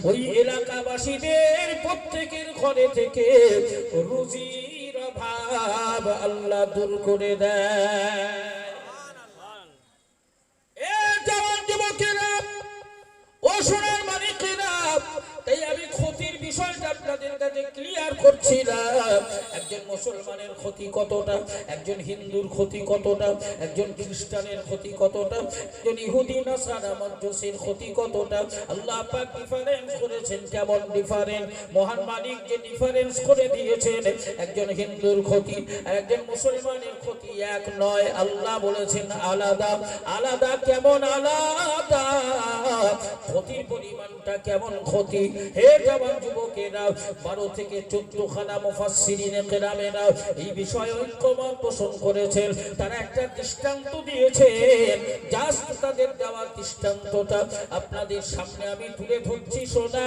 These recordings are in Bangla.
ওই এলাকাবাসীদের প্রত্যেকের ঘরে থেকে রুজির অভাব আল্লাহ দূর করে দেয়। এ জওয়ান যুবকেরা, ও সোনার মানিকেরা, তাই আমি ক্ষতির বিষয়টা আপনাদের কাছে ক্লিয়ার করছিলাম। একজন মুসলমানের ক্ষতি কতটা, একজন হিন্দুর ক্ষতি কতটা, একজন খ্রিস্টানের ক্ষতি কতটা, একজন ইহুদি নাসারা মজুসের ক্ষতি কতটা। আল্লাহ পাক ডিফারেন্স করেছেন। কেমন ডিফারেন্স? মহান মালিক যে ডিফারেন্স করে দিয়েছেন, একজন হিন্দুর ক্ষতি আর একজন মুসলমানের ক্ষতি এক নয়। আল্লাহ বলেছেন আলাদা আলাদা। কেমন আলাদা? ক্ষতির পরিমাণটা কেমন ক্ষতি? হে জওয়ান যুবকেরা, 12 থেকে 14 খানা মুফাসসিরিনে কেরামেরা এই বিষয়ে ঐক্যমত পোষণ করেছেন। তারা একটা দৃষ্টান্ত দিয়েছেন। জাস্ট তাদের দেওয়া দৃষ্টান্তটা আপনাদের সামনে আমি তুলে ধরছি। শোনা,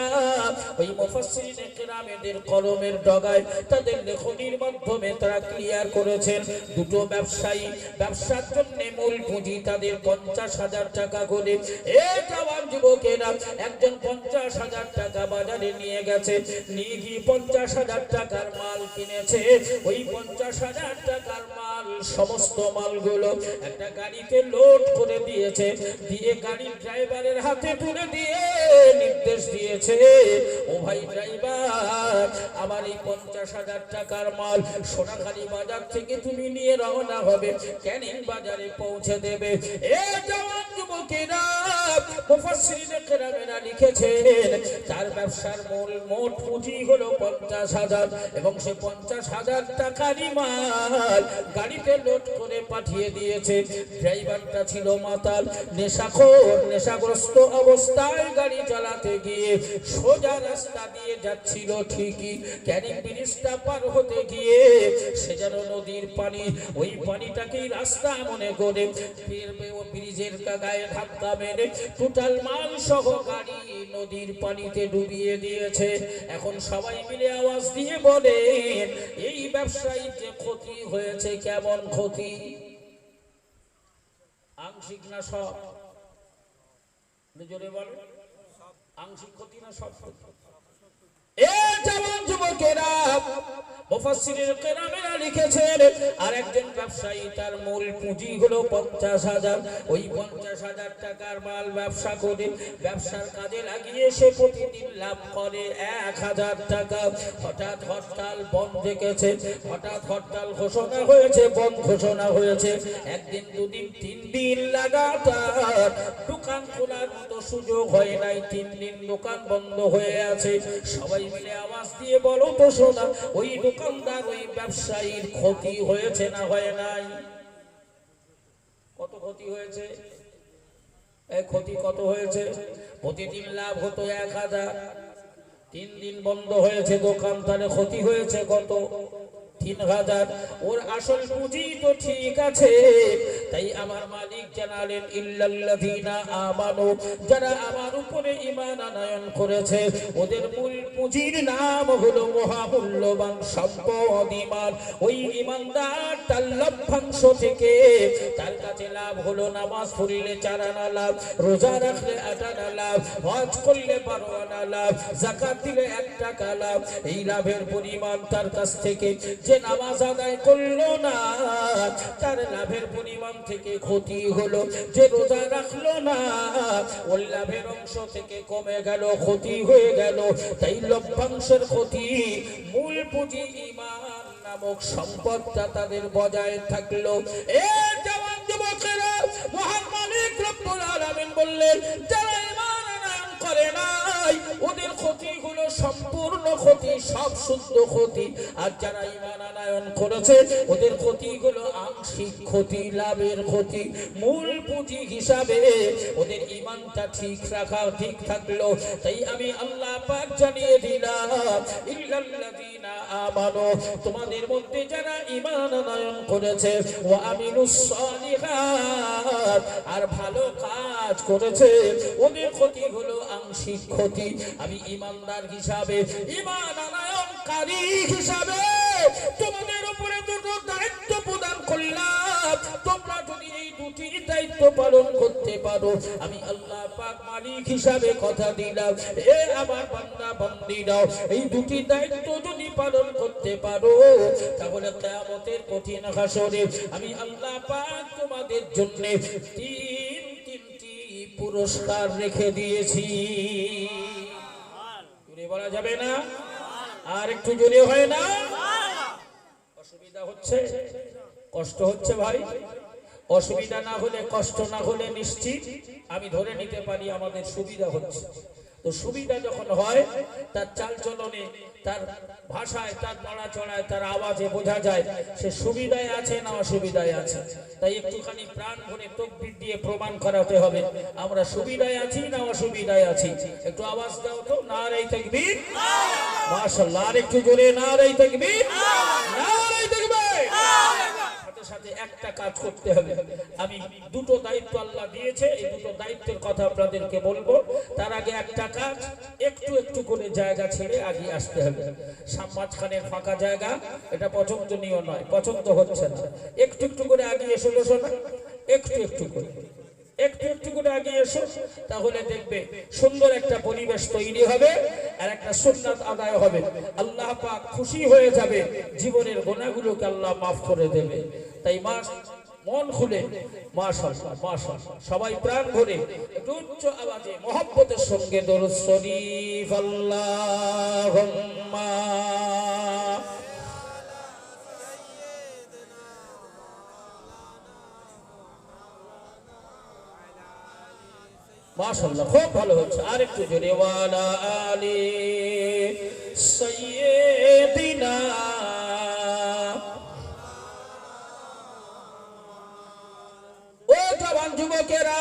ওই মুফাসসিরিনে কেরামেদের কলমের ডগায় তাদের লেখনির মাধ্যমে তারা ক্লিয়ার করেছেন। দুটো ব্যবসায়ী, ব্যবসার জন্য মূল পুঁজি তাদের 50,000 টাকা করে। এ জওয়ান যুবকেরা, একজন 50,000 টাকা বাজারে নিয়ে গেছে, নিয়ে গিয়ে 50,000 টাকার মাল কিনেছে। ওই 50,000 টাকার মাল, সমস্ত মালগুলো একটা গাড়িতে লোড করে দিয়েছে। দিয়ে গাড়ির ড্রাইভারের হাতে তুলে দিয়ে নির্দেশ দিয়েছে, ও ভাই ড্রাইভার, আমার এই 50,000 টাকার মাল সোনাখালী বাজার থেকে তুমি নিয়ে রওনা হবে, ক্যানিং বাজারে পৌঁছে দেবে। এ জওয়ান যুবকেরা, মুফাসসিরিনে কেরামেরা লিখেছেন তার ব্যবসার মূল মোট পুঁজি হলো 50,000 এবং সে 50,000 টাকারই মাল গাড়িতে লোড করে পাঠিয়ে দিয়েছে। ড্রাইভারটা ছিল মাতাল, নেশাখোর, নেশাগ্রস্ত অবস্থায় গাড়ি চালাতে গিয়ে সোজা রাস্তা দিয়ে যাচ্ছিল ঠিকই, ক্যানিং ব্রিজটা পার হতে গিয়ে সে যেন নদীর পানি, ওই পানিটাকেই রাস্তা মনে করে ব্রিজের গায়ে ধাক্কা মেরে টোটাল মাল সহ গাড়ি নদীর পানিতে ডুবিয়ে দিয়েছে। এখন সবাই মিলে আওয়াজ দিয়ে বলেন, এই ব্যবসায়ীর যে ক্ষতি হয়েছে, কেমন ক্ষতি? আংশিক না সব? জোরে বলেন, আংশিক ক্ষতি না সব ক্ষতি? এ জওয়ান যুবকেরা, মুফাসসিরিনে কেরামেরা লিখেছেন আর একজন ব্যবসায়ী তার মূল পুঁজি হলো 50,000। ওই 50,000 টাকার মাল ব্যবসা করে ব্যবসার কাজে লাগিয়ে সে প্রতিদিন লাভ করে 1,000 টাকা। হঠাৎ হরতাল বন্ধ রেখেছে, হঠাৎ হরতাল ঘোষণা হয়েছে, বন্ধ ঘোষণা হয়েছে। একদিন, দুদিন, 3 দিন লাগাতার দোকান খোলার মতো সুযোগ হয় নাই। 3 দিন দোকান বন্ধ হয়ে আছে। সবাই মিলে আওয়াজ দিয়ে বলো তো শোনা, ওই দোকানদার, ওই ব্যবসায়ীর ক্ষতি হয়েছে না হয় নাই? কত ক্ষতি হয়েছে? এই ক্ষতি কত হয়েছে? প্রতিদিন লাভ হতো 1,000, 3 দিন বন্ধ হয়েছে দোকান, তাহলে ক্ষতি হয়েছে কত? 3,000। ওর আসল পুঁজি তো ঠিক আছে। তাই আমার মালিক জানালেন, ইল্লাল্লাযীনা আমানু, যারা আমার উপরে ঈমান আনয়ন করেছে, ওদের মূল পুঁজির নাম হলো মহামূল্যবান সম্পদ ঈমান। ওই ঈমানদার তার লভ্যাংশ থেকে তার কাছে লাভ হলো নামাজ পড়লে 4 আনা লাভ, রোজা রাখলে 8 আনা লাভ, হজ করলে 12 আনা লাভ, যাকাত দিলে 1 টাকা লাভ। এই লাভের পরিমাণ তার কাছ থেকে যে নামাজ আদায় করলো না, তার লাভের পরিমাণ থেকে ক্ষতি হলো। যে রোজা রাখলো না, ওই লাভের অংশ থেকে কমে গেল, ক্ষতি হয়ে গেল। তাই লভ্যাংশের ক্ষতি, মূল পুঁজি ঈমান নামক সম্পদটা তাদের বজায় থাকলো। এ জওয়ান যুবকেরা, মহান মালিক রব্বুল আলামিন বললেন, যারা ঈমান আনয়ন করে নাই, ওদের ক্ষতি হলো সম্পূর্ণ ক্ষতি, সব শুদ্ধ ক্ষতি। আর যারা ঈমান আনয়ন করেছে, ওদের ক্ষতি হলো আংশিক ক্ষতি, লাভের ক্ষতি। মূল পুঁজি হিসাবে ওদের ঈমানটা ঠিক রাখা, ঠিক থাকলো। তাই আমি আল্লাহ পাক জানিয়ে দিলাম, ইল্লাল্লাযীনা আমানু, তোমাদের মধ্যে যারা ঈমান আনয়ন করেছে, ওয়া আমিলুস সালিহাত, আর ভালো কাজ করেছে, ওদের ক্ষতি হলো আংশিক ক্ষতি। আমি ঈমানদার হিসাবে, ঈমান আনয়নকারী হিসাবে তোমাদের উপরে দুটো দায়িত্ব প্রদান করলাম। তোমরা যদি এই দুটি দায়িত্ব পালন করতে পারো, আমি আল্লাহ পাক মালিক হিসাবে কথা দিলাম, এ আমার বান্দা বান্দীরা, এই দুটি দায়িত্ব যদি পালন করতে পারো, তাহলে কিয়ামতের কঠিন হাসরে আমি আল্লাহ পাক তোমাদের জন্য তিনটি পুরস্কার রেখে দিয়েছি। জোরে বলা যাবে না? আর একটু জোরে হয় না? অসুবিধা হচ্ছে, কষ্ট হচ্ছে ভাই? অসুবিধা না হলে, কষ্ট না হলে নিশ্চিত আমি ধরে নিতে পারি আমাদের সুবিধা হচ্ছে। তো সুবিধা যখন হয়, তার চালচলনে, তার ভাষায়, তার নড়াচড়ায়, তার আওয়াজে বোঝা যায় সে সুবিধায় আছে না অসুবিধায় আছে। তাই একটুখানি প্রাণ ভরে তাকবীর দিয়ে প্রমাণ করাতে হবে আমরা সুবিধায় আছি না অসুবিধায় আছি। একটু আওয়াজ দাও তো, নারে তাকবীর, মাশাআল্লাহ। আর একটু জোরে, নারে তাকবীর, নারে তাকবীর। সাথে সাথে একটা কাজ করতে হবে, আমি দুটো দায়িত্ব আল্লাহ দিয়েছে, এই দুটো দায়িত্বের কথা আপনাদেরকে বলবো। তার আগে একটা কাজ, একটু একটু করে জায়গা ছেড়ে আগে আসতে হবে। মাঝখানের ফাঁকা জায়গা, এটা পছন্দনীয় নয়, পছন্দ হচ্ছে না। একটু একটু করে আগে এসো, এসো না, একটু একটু করে, একটু একটু করে আগে এসো, তাহলে দেখবে সুন্দর একটা পরিবেশ তৈরি হবে আর একটা সুন্নাত আদায় হবে। আল্লাহ পাক খুশি হয়ে যাবে, জীবনের গুনাহগুলোকে আল্লাহ মাফ করে দেবে। তাই মন খুলে মাশাআল্লাহ মাশাআল্লাহ সবাই প্রাণ ভরে একটু উচ্চ আওয়াজে মহব্বতের সঙ্গে দরুদ শরীফ আল্লাহুম্মা মাশাআল্লাহ, খুব ভালো হচ্ছে। আর একটু জোরে, ওয়ালা আলি সাইয়্যিদিনা। ও জওয়ান যুবকেরা,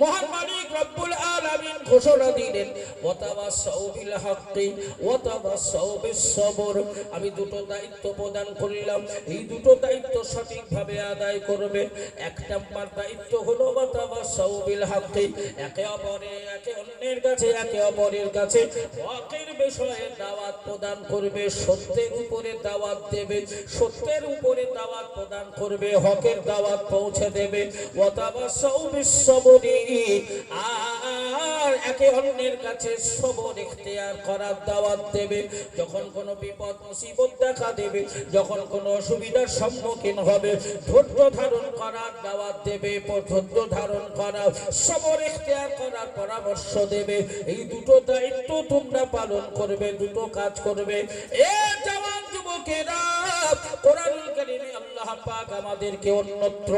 মহান মালিক রব্বুল আলামিন ঘোষণা দিলেন, ওয়াতাওয়াসাউ বিল হাক্কি ওয়াতাওয়াসাউ বিস সবর। আমি দুটো দায়িত্ব প্রদান করলাম, এই দুটো দায়িত্ব সঠিকভাবে আদায় করবে। এক নাম্বার দায়িত্ব হলো ওয়াতাওয়াসাউ বিল হাক্কি, একে অন্যের কাছে, একে অপরের কাছে হকের বিষয়ে দাওয়াত প্রদান করবে, সত্যের উপরে দাওয়াত দেবে, সত্যের উপরে দাওয়াত প্রদান করবে, হকের দাওয়াত পৌঁছে দেবে। ওয়াতাওয়াসাউ বিস সবরি, আর একে অন্যের কাছে সবর ইখতিয়ার করার দাওয়াত দেবে। যখন কোনো বিপদ মুসিবত দেখা দেবে, যখন কোনো অসুবিধার সম্মুখীন হবে, ধৈর্য ধারণ করার দাওয়াত দেবে, ধৈর্য ধারণ করা, সবর ইখতিয়ার করার পরামর্শ দেবে। এই দুটো দায়িত্ব তোমরা পালন করবে, দুটো কাজ করবে। এ জওয়ান যুবকেরা, কোরআনুল কারীমে আল্লাহ পাক আমাদেরকে অন্যত্র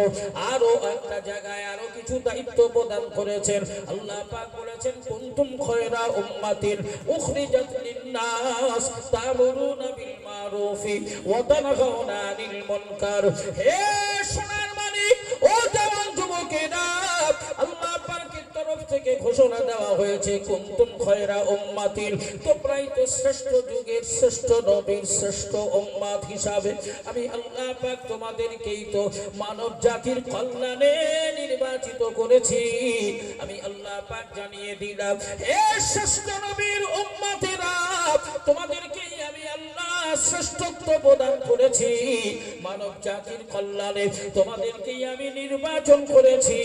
আরো একটা জায়গায় আরো কিছু দায়িত্ব প্রদান করেছেন। আল্লাহ পাক বলেছেন, কুনতুম খায়রা উম্মাতিন উখরিজাত লিন-নাস তা'মুরুনা বিল মারুফি ওয়া তানহাউনা আনিল মুনকার। হে সোনার মানিক, ও জওয়ান যুবকেরা, আল্লাহ পাকের তরফ থেকে ঘোষণা দেওয়া হয়েছে, কুনতুম খায়রা উম্মাতিন, তোমরাই তো শ্রেষ্ঠ যুগের শ্রেষ্ঠ নবীর শ্রেষ্ঠ উম্মত হিসাবে আমি আল্লাহ পাক তোমাদেরকেই তো মানব জাতির কল্যাণে নির্বাচিত করেছি। আমি আল্লাহ পাক জানিয়ে দিলাম, হে শ্রেষ্ঠ নবীর উম্মতেরা, তোমাদেরকেই আমি আল্লাহ শ্রেষ্ঠত্ব প্রদান করেছি। মানব জাতির কল্যাণে তোমাদেরকেই আমি নির্বাচন করেছি।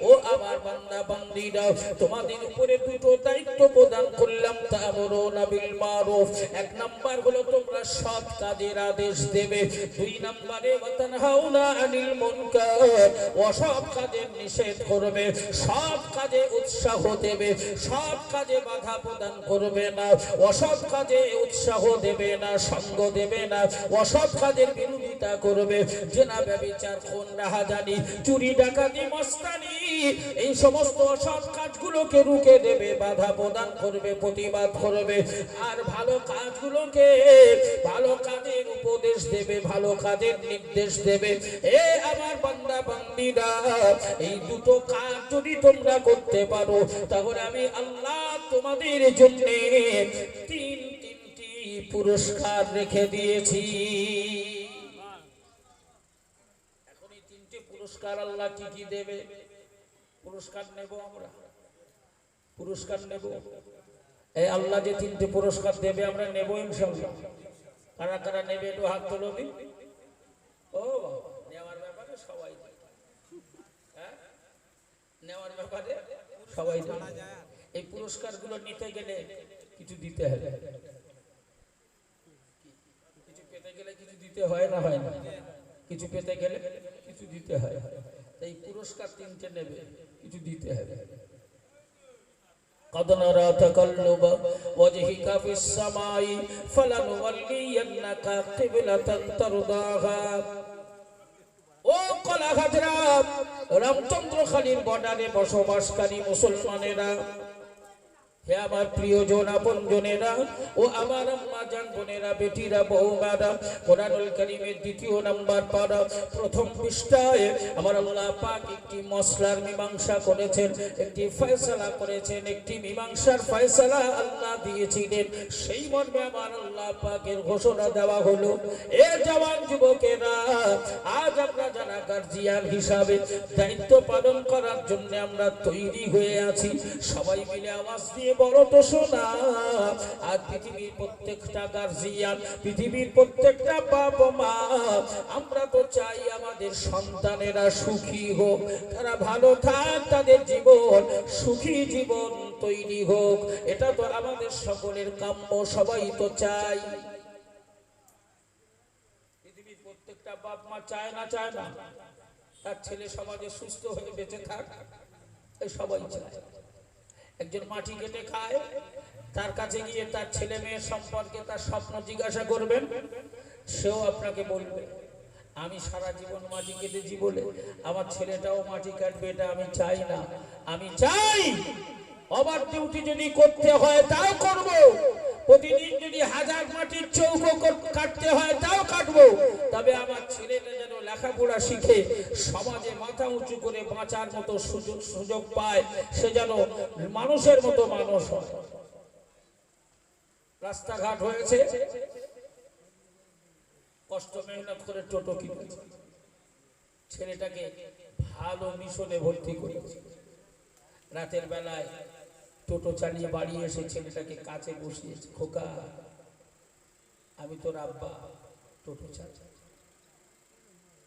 ও আমার বান্দা বান্দীরা, তোমাদের উপরে দুটো দায়িত্ব প্রদান করলাম। তা'মুরুনা বিল মারুফ, এক নাম্বার হলো তোমরা সৎ কাজের আদেশ দেবে। দুই নাম্বারে ওয়া তানহাউনা আনিল মুনকার, অসৎ কাজের নিষেধ করবে, সৎ কাজে উৎসাহ দেবে, সৎ কাজে বাধা প্রদান করবে না, অসৎ কাজে উৎসাহ দেবে না, সঙ্গ দেবে না, অসৎ কাজের বিরোধিতা করবে। জেনা, ব্যভিচার, খুন, রাহাজানি, চুরি, ডাকাতি, মস্তানি, এই সমস্ত অসৎ কাজগুলোকে রুখে দেবে, বাধা প্রদান করবে, প্রতিবাদ করবে। আর ভালো কাজগুলোকে, ভালো কাজের উপদেশ দেবে, ভালো কাজের নির্দেশ দেবে। এ আমার বান্দা বান্দীরা, এই দুটো কাজ যদি তোমরা করতে পারো, তাহলে আমি আল্লাহ তোমাদের জন্য তিনটি পুরস্কার রেখে দিয়েছি। এখন এই তিনটি পুরস্কার আল্লাহ কি কি দেবে? পুরস্কার নেব আমরা, পুরস্কার নেব। এই আল্লাহ যে তিনটি পুরস্কার দেবে আমরা নেব ইনশাআল্লাহ। কারা কারা নেবে একটু হাত তোলো। ও নেওয়ার ব্যাপারে সবাই নেওয়ার ব্যাপারে সবাই এই পুরস্কারগুলো নিতে গেলে কিছু দিতে হবে, কিছু পেতে গেলে কিছু দিতে হয় না, হয় না? কিছু পেতে গেলে কিছু দিতে হয়। এই পুরস্কার তিনটে নেবে, কিছু দিতে হবে। قد نرى تقلب وجهك في السماء فلنولينك قبلة ترضاها। ও কলাহাজরা, রামচন্দ্র খালির বর্ডারে বসবাসকারী মুসলমানেরা, হে আমার প্রিয়জন আপনজনেরা ও আমার আম্মা জান বোনেরা, বেটিরা, বৌমারা, কোরআনুল কারীমের ২য় নাম্বার পারা ১ম পৃষ্ঠায় আমার আল্লাহ পাক একটি মসলার মীমাংসা করেছেন, একটি ফয়সালা করেছেন, একটি মীমাংসার ফয়সালা আল্লাহ দিয়েছিলেন। সেই মর্মে আমার আল্লাহ পাকের ঘোষণা দেওয়া হলো, এ জওয়ান যুবকেরা, আজ আমরা যারা গার্জিয়ান হিসাবে দায়িত্ব পালন করার জন্য আমরা তৈরি হয়ে আছি, সবাই মিলে আওয়াজ দিয়ে বলো তো শোনা, আর পৃথিবীর প্রত্যেকটা গার্জিয়ান, পৃথিবীর প্রত্যেকটা বাবা মা, আমরা তো চাই আমাদের সন্তানেরা সুখী হোক, তারা ভালো থাক, তাদের জীবন সুখী জীবন তৈরি হোক। এটা তো আমাদের সকলের কাম্য, সবাই তো চাই। পৃথিবীর প্রত্যেকটা বাপ মা চায় না, চায় না তার ছেলে সমাজে সুস্থ হয়ে বেঁচে থাক, সবাই চায়। একজন মাটি কেটে খায়, তার কাছে গিয়ে তার ছেলে মেয়ের সম্পর্কে তার স্বপ্ন জিজ্ঞাসা করবেন, সেও আপনাকে বলবে আমি সারা জীবন মাটি কেটেছি বলে আমার ছেলেটাও মাটি কাটবে, এটা আমি চাই না। আমি চাই ওভার ডিউটি যদি করতে হয় তাও করব, প্রতিদিন যদি 1000 মাটির চৌকো কাটতে হয় তাও কাটবো, তবে আমার ছেলেটা যেন লেখাপড়া শিখে সমাজে মাথা উঁচু করে বাঁচার মতো সুযোগ পায়, সে যেন মানুষের মতো মানুষ হয়। রাস্তাঘাট হয়েছে, কষ্ট মেহনত করে টোটো কিনেছে, ছেলেটাকে ভালো মিশনে ভর্তি করেছে, রাতের বেলায় টোটো চালিয়ে বাড়ি এসে ছেলেটাকে কাছে বসিয়েছে, খোকা আমি তোর আব্বা, টোটো চালা।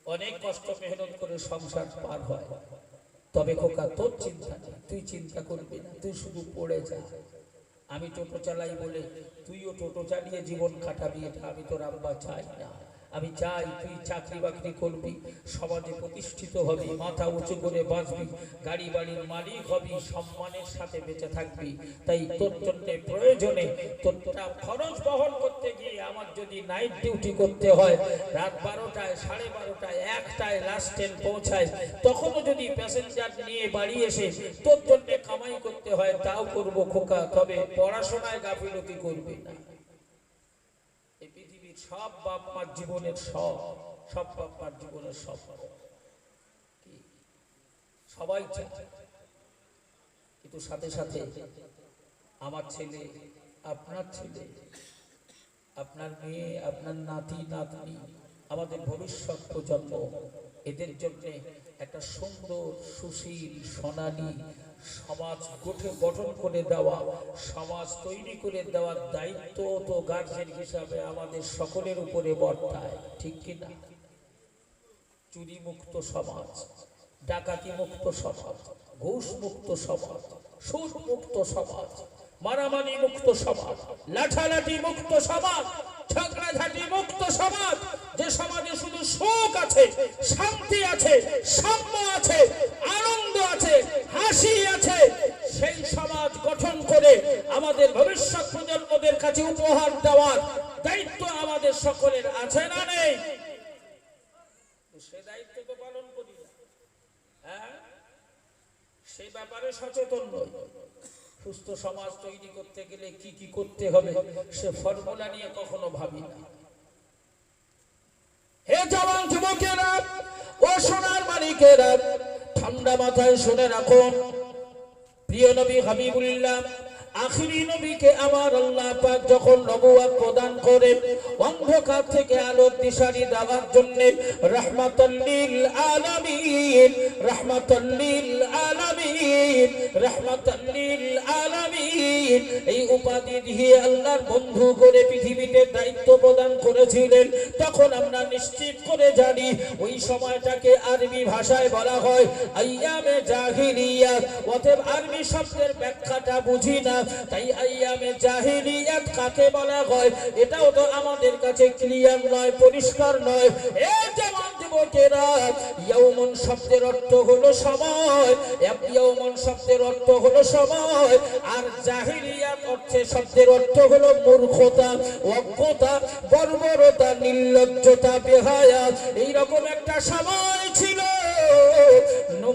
অনেক কষ্ট মেহনত করে সংসার পার হয়, তবে খোকা তোর চিন্তা নেই, তুই চিন্তা করবি না, তুই শুধু পড়ে যা, আমি টোটো চালাই বলে তুইও টোটো চালিয়ে জীবন কাটাবি, এটা আমি তোর আব্বা চাই না। আমি চাই তুই চাকরি বাকরি করবি, সমাজে প্রতিষ্ঠিত হবি, মাথা উঁচু করে বাঁচবি, গাড়ি বাড়ির মালিক হবি, সম্মানের সাথে বেঁচে থাকবি। তাই তোর জন্য প্রয়োজনে তোরটা খরচ বহন করতে গিয়ে আমার যদি নাইট ডিউটি করতে হয়, রাত 12টায়, 12:30টায়, 1টায় লাস্ট ট্রেন পৌঁছায়, তখনও যদি প্যাসেঞ্জার নিয়ে বাড়ি এসে তোর জন্য কামাই করতে হয় তাও করবো খোকা, তবে পড়াশোনায় গাফিলতি করবি না। সব বাপ মার জীবনের সব বাপ মার জীবনের সবাই চায়, কিন্তু সাথে সাথে আমার ছেলে, আপনার ছেলে, আপনার মেয়ে, আপনার নাতি নাতনি, আমাদের ভবিষ্যৎ প্রজন্ম, এদের জন্য একটা সুন্দর সুশীল সোনালী সমাজ গঠন করে দেওয়া, সমাজ তৈরি করে দেওয়ার দায়িত্ব তো গার্জেন হিসাবে আমাদের সকলের উপরে বর্তায়, ঠিক কিনা? চুরি মুক্ত সমাজ, ডাকাতি মুক্ত সমাজ, ঘুষ মুক্ত সমাজ, সুদ মুক্ত সমাজ, মারামারি মুক্ত সমাজ, লাঠালাঠি মুক্ত সমাজ, ঝগড়াঝাটি মুক্ত সমাজ, যে সমাজে শুধু সুখ আছে, শান্তি আছে, সাম্য আছে, আনন্দ আছে, হাসি আছে, সেই সমাজ গঠন করে আমাদের ভবিষ্যৎ প্রজন্মদের কাছে উপহার দেওয়ার দায়িত্ব আমাদের সকলের আছে না নেই? সে দায়িত্ব তো পালন করি না, হ্যাঁ, সে ব্যাপারে সচেতন নই। সুস্থ সমাজ তৈরি করতে গেলে কি কি করতে হবে সে ফর্মুলা নিয়ে কখনো ভাবি না। হে জওয়ান যুবকেরা ও সোনার মালিকেরা, ঠান্ডা মাথায় শুনে রাখুন, প্রিয় নবী হাবিবুল্লাহ আখিরি নবীকে আমার আল্লাহ পাক যখন নবুয়ত প্রদান করেন অন্ধকার থেকে আলোর দিশারি দেওয়ার জন্য রাহমাতাল লিল আলামিন, রাহমাতাল লিল আলামিন, রাহমাতাল লিল আলামিন এই উপাধি দিয়ে আল্লাহর বন্ধু করে পৃথিবীতে দায়িত্ব প্রদান করেছিলেন। তখন আমরা নিশ্চিত করে জানি ওই সময়টাকে আরবি ভাষায় বলা হয় আইয়ামে জাহিলিয়াত। অতএব আরবি শব্দের ব্যাখ্যাটা বুঝি না, তাই আইয়ামে জাহিলিয়াত কাকে বলা হয় এটাও তো আমাদের কাছে ক্লিয়ার নয়, পরিষ্কার নয়। এই জওয়ান যুবকেরা, ইয়াউমুন শব্দের অর্থ হলো সময়, ইয়াউমুন শব্দের অর্থ হলো সময়, আর জাহিলিয়াত অর্থে শব্দের অর্থ হলো মূর্খতা, অজ্ঞতা, বর্বরতা, নির্লজ্জতা, বেহায়া। এইরকম একটা সময় ছিল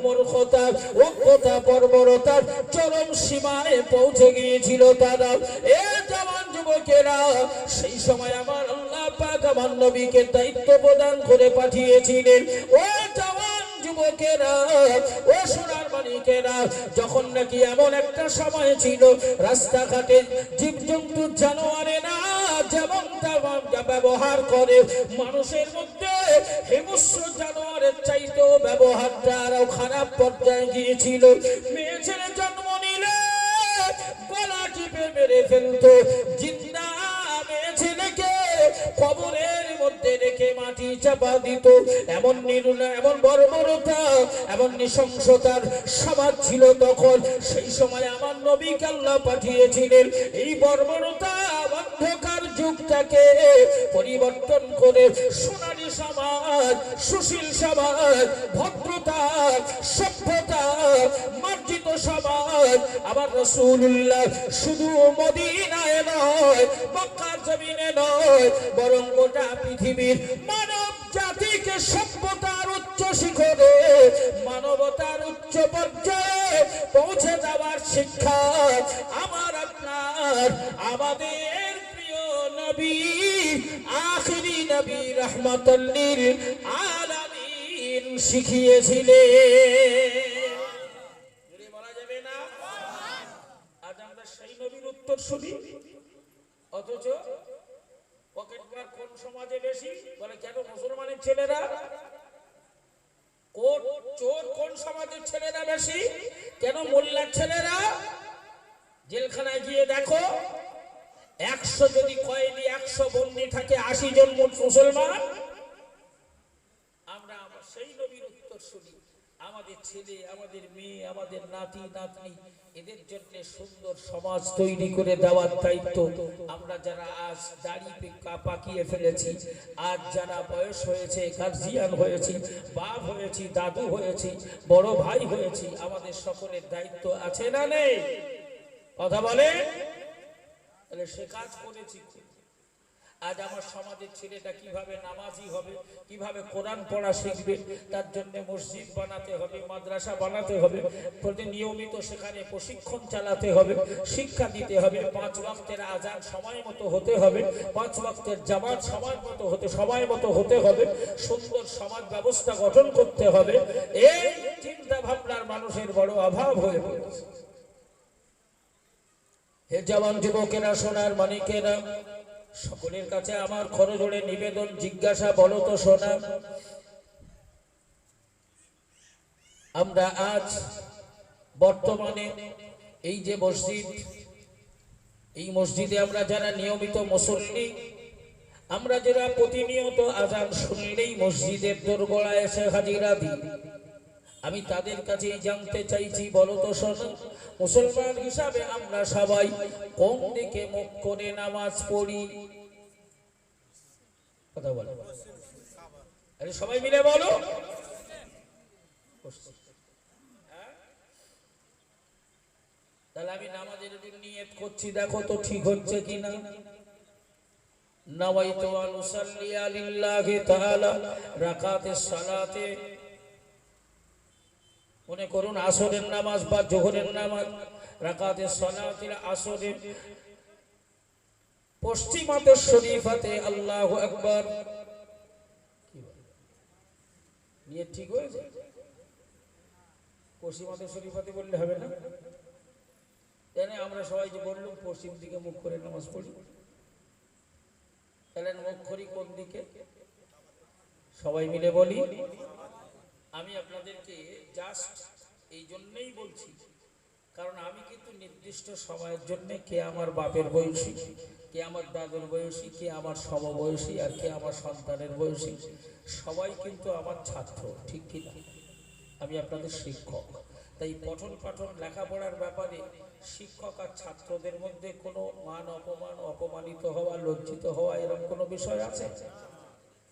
মূর্খতা, অজ্ঞতা, বর্বরতার চরম সীমায় পৌঁছে গিয়েছিল তারা। এ জওয়ান যুবকেরা, সেই সময় আমার আল্লাহ পাক আমার নবীকে দায়িত্ব প্রদান করে পাঠিয়েছিলেন। ও জওয়ান যুবকেরা, ও সোনার মালিকেরা, যখন নাকি এমন একটা সময় ছিল রাস্তাঘাটে জীবজন্তু জানোয়ারেরা যেমন তেমন ব্যবহার করে, মানুষের মধ্যে হিংস্র জানোয়ারের চাইতেও ব্যবহারটা আরো খারাপ পর্যায়ে গিয়েছিল। মেয়ে ছেলে জন্ম নিলে গলা টিপে মেরে ফেলতো, জিন্দা মেয়ে ছেলেকে কবরের মধ্যে রেখে মাটি চাপা দিত। এমন নির্ণয়, এমন বর্বরতা, এমন নৃশংসতার সমাজ ছিল তখন। সেই সময় আমার নবীকে আল্লাহ পাঠিয়েছিলেন এই বর্বরতা অন্ধকার যুগটাকে পরিবর্তন করে সোনালী সমাজ, সুশীল সমাজ, ভদ্রতা, সভ্যতা, মার্জিত সমাজ। আবার রাসূলুল্লাহ শুধু মদিনায় নয়, মক্কার জমিনে নয়, বরং গোটা পৃথিবীর মানব জাতিকে সভ্যতার উচ্চ শিখরে, মানবতার উচ্চ পর্যায়ে পৌঁছে যাওয়ার শিক্ষা আমার আপনার, আমাদের প্রিয় নবী, আখিরি নবী রাহমাতাল লিল আলামিন শিখিয়েছিলেন। বলা যাবে না? আজ আমরা সেই নবীর উত্তর শুনি, অথচ পকেটমার কোন সমাজে বেশি? বলে কেন মুসলমানের ছেলেরা? চোর কোন সমাজের ছেলেরা বেশি? কেন মোল্লার ছেলেরা? জেলখানায় গিয়ে দেখো 100 যদি কয়েদি 100 বন্দী থাকে, 80 জন মুসলমান। আমরা সেই নবীর উত্তর শুনি। আমাদের ছেলে, আমাদের মেয়ে, আমাদের নাতি নাতনি, এদের জন্য সুন্দর সমাজ তৈরি করে দেওয়ার দায়িত্ব আমরা যারা আজ দাড়ি পাকিয়ে ফেলেছি, আজ যারা বয়স হয়েছে, গার্জিয়ান হয়েছি, বাপ হয়েছি, দাদু হয়েছি, বড় ভাই হয়েছি, আমাদের সকলের দায়িত্ব আছে না নেই? কথা বলে। তাহলে সে কাজ করেছি। আজ আমার সমাজের ছেলেটা কিভাবে নামাজি হবে, কিভাবে কোরআন পড়া শিখবে, তার জন্য মসজিদ বানাতে হবে, মাদ্রাসা বানাতে হবে, প্রতি নিয়মিত সেখানে প্রশিক্ষণ চালাতে হবে, শিক্ষা দিতে হবে। 5 ওয়াক্তের আজান সময় মতো হতে হবে, 5 ওয়াক্তের জামাত সময় মতো হতে হবে, সুন্দর সমাজ ব্যবস্থা গঠন করতে হবে। এই চিন্তা ভাবনার মানুষের বড় অভাব হয়ে পড়েছে। হে জওয়ান যুবকেরা, সোনার মানিকেরা, সকলের কাছে আমার করজোড়ে নিবেদন, জিজ্ঞাসা, বলো তো সোনা, আমরা আজ বর্তমানে এই যে মসজিদ, এই মসজিদে আমরা যারা নিয়মিত মুসল্লি, আমরা যারা প্রতিনিয়ত আজান শুনলেই মসজিদের দোরগোড়ায় এসে হাজিরা দিই, আমি তাদের কাছেই জানতে চাইছি, বলো তো শোনো, মুসলমান হিসাবে আমরা সবাই কোন দিকে মুখ করে নামাজ পড়ি? কথা বলো, আরে সবাই মিলে বলো। তাহলে আমি নামাজের দিন নিয়ত করছি, দেখো তো ঠিক হচ্ছে কিনা। নাওয়াইতু আন উসাল্লিয়া লিল্লাহি তাআলা রাকাতেস সালাতে, মনে করুন আসরের নামাজ বা জোহরের নামাজ, রাকাতের সালাতিল আসরের পশ্চিমাতে শরীফাতে আল্লাহু আকবার। নিয়ে ঠিক হয়েছে? পশ্চিমাতে শরীফাতে বললে হবে না? জানে আমরা সবাই যে বললাম পশ্চিম দিকে মুখ করে নামাজ পড়ি, তাহলে মুখ করি কোন দিকে? সবাই মিলে বলি। আমি আপনাদেরকে জাস্ট এই জন্যই বলছি, কারণ আমি কিন্তু নির্দিষ্ট সময়ের জন্য কে আমার বাপের বয়সী, কে আমার দাদুর বয়সী, কে আমার সমবয়সী, আর কে আমার সন্তানের বয়সী, সবাই কিন্তু আমার ছাত্র, ঠিক কি না? আমি আপনাদের শিক্ষক। তাই পঠন পাঠন লেখাপড়ার ব্যাপারে শিক্ষক আর ছাত্রদের মধ্যে কোনো মান অপমান, অপমানিত হওয়া, লজ্জিত হওয়া এরকম কোনো বিষয় আছে?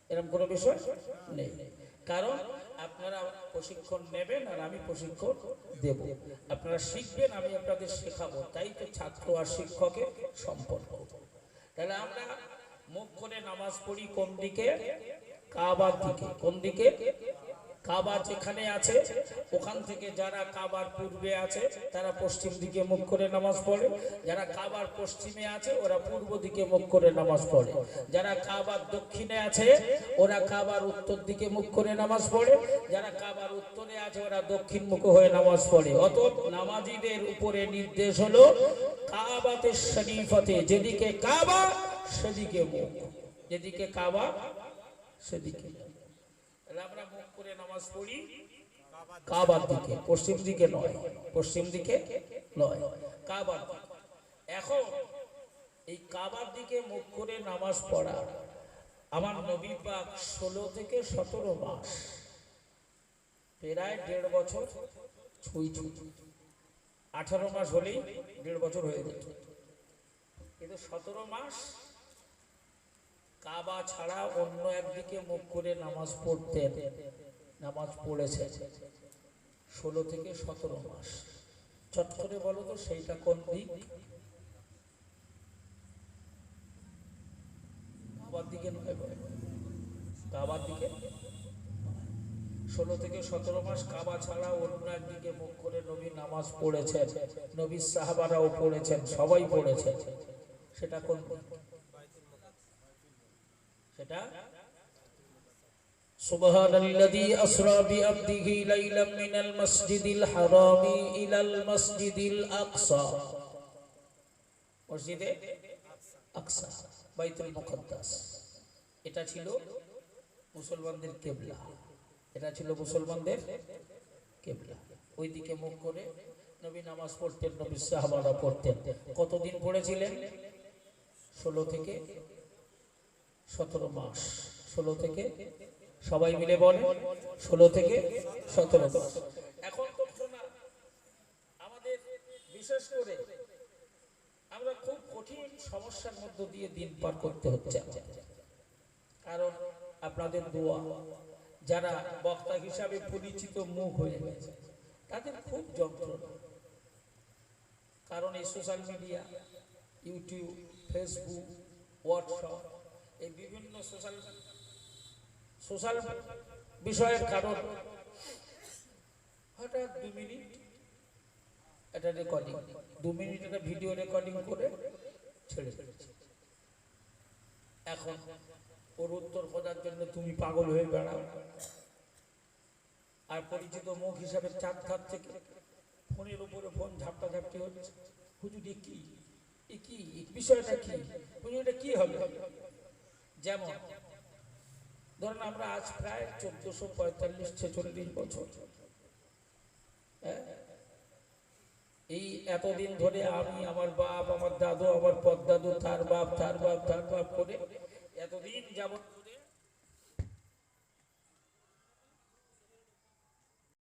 এরকম কোনো বিষয় নেই। কারণ আপনারা প্রশিক্ষণ নেবেন আর আমি প্রশিক্ষণ দেব, আপনারা শিখবেন, আমি আপনাদের শেখাবো। তাই তো ছাত্র আর শিক্ষকের সম্পর্ক। তাহলে আমরা মুখ করে নামাজ পড়ি কোন দিকে? কাবার দিকে। কোন দিকে? কাবা যেখানে আছে ওখান থেকে যারা কাবার পূর্বে আছে তারা পশ্চিম দিকে মুখ করে নামাজ পড়ে, যারা কাবার পশ্চিমে আছে ওরা পূর্ব দিকে মুখ করে নামাজ পড়ে, যারা কাবার দক্ষিণে আছে ওরা কাবার উত্তর দিকে মুখ করে নামাজ পড়ে, যারা কাবার উত্তরে আছে ওরা দক্ষিণ মুখ হয়ে নামাজ পড়ে। অতএব নামাজীদের উপরে নির্দেশ হলো কাবাতে শরীফাতে, যেদিকে কাবা সেদিকে মুখ, যেদিকে কাবা সেদিকে। আমরা মুখ করে নামাজ পড়ি কাবার দিকে, পশ্চিম দিকে নয়, পশ্চিম দিকে নয়, কাবার দিকে। এখন এই কাবার দিকে মুখ করে নামাজ পড়া আমার নবী পাক 16 থেকে 17 মাস, প্রায় 1.5 বছর ছুঁই ছুঁই, 18 মাস হলেই 1.5 বছর হয়ে যেত, কিন্তু 17 মাস কাবা ছাড়া অন্য একদিকে মুখ করে নামাজ পড়তেন, নামাজ পড়েছে 16 থেকে 17 মাস। চট করে বলো তো সেইটা কোন দিক? কাবার দিকে নয়, কাবার দিকে 16 থেকে 17 মাস কাবা ছাড়া অন্য একদিকে মুখ করে নবী নামাজ পড়েছেন, নবীর সাহাবারাও পড়েছেন, সবাই পড়েছেন। সেটা কোন দিক? সেটা সুবহানাল্লাযী আসরা বিআবদিহি লাইলাম মিনাল মাসজিদিল হারামি ইলাল মাসজিদিল আকসা, মসজিদে আকসা, বাইতুল মুকদ্দাস। এটা ছিল মুসলমানদের কিবলা, এটা ছিল মুসলমানদের কিবলা। ওই দিকে মুখ করে নবী নামাজ পড়তেন, নবীর সাহাবারা পড়তেন। কতদিন পড়েছিলেন? 16 থেকে 17 মাস। 16 থেকে, সবাই মিলে বলে 16 থেকে 17 মাস। এখন তো আমাদের বিশেষ করে আমরা খুব কঠিন সমস্যার মধ্য দিয়ে দিন পার করতে হচ্ছে, কারণ আপনাদের দোয়া, যারা বক্তা হিসাবে পরিচিত মুখ হয়ে গেছে তাদের খুব যন্ত্রণা। কারণ এই social media, YouTube, Facebook, WhatsApp, এই বিভিন্ন সোশ্যাল বিষয়ের কারণ হঠাৎ 2 মিনিট এটা রেকর্ডিং, 2 মিনিট একটা ভিডিও রেকর্ডিং করে ছেড়ে দিয়েছে। এখন ওর উত্তর খোঁজার জন্য তুমি পাগল হয়ে বেড়াও, আর পরিচিত মুখ হিসাবে চার ধার থেকে ফোনের উপরে ফোন ঝাপটা ঝাপটি হচ্ছে। হুজুর কি কি বিষয়টা কি? হুজুর এটা কি হবে? যেমন ধরুন আমরা আজ প্রায় 1445-46 বছর, এই এতদিন ধরে আমি, আমার বাপ, আমার দাদু, আমার পরদাদু, তার বাপ, তার বাপ, তার বাপ করে